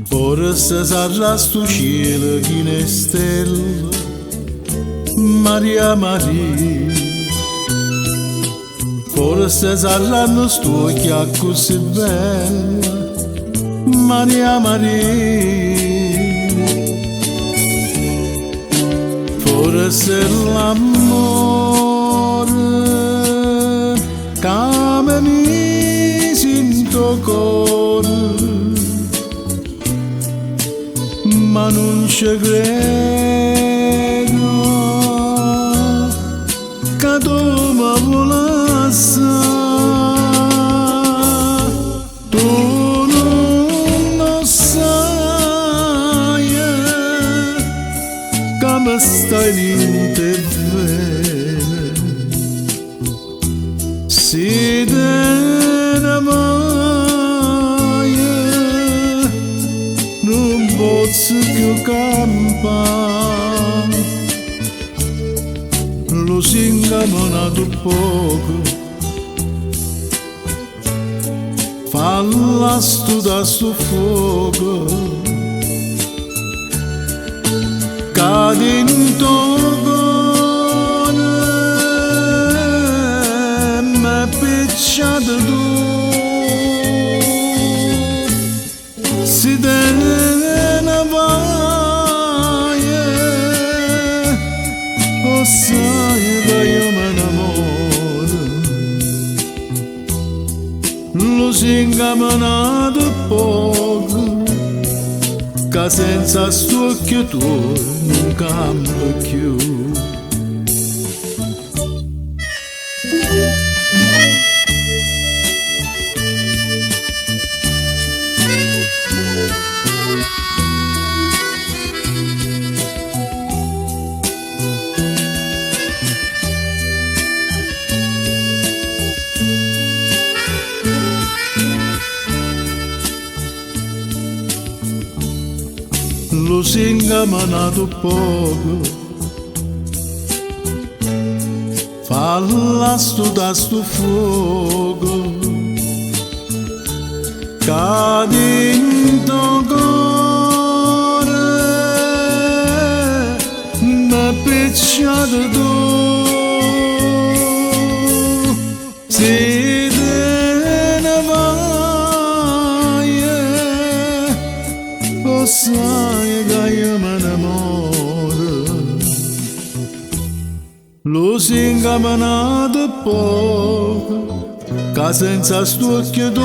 Forse sarà sto cielo che ne stella, Maria Maria. Forse saranno sto occhio così bella, Maria Maria. Forse l'amore che mi sento cuore, ma non ci credo che tu mi volessi. Tu non sai che mi stai niente bene, si te ne vai non posso più campare. Lo singamonato poco, falla studa sto fuoco, cade in togone, m'è picciato tu, si te ne vai, oh sai che io me innamoro. Lo singamonato poco, che senza sto occhio tu non cambia più. Lo singamonato poco, falla studa sto fuoco, cade in tuo cuore, m'è picciato tu, si te ne vai, oh sai che io me innamoro. Lo singamonato poco, che senza sto occhio tu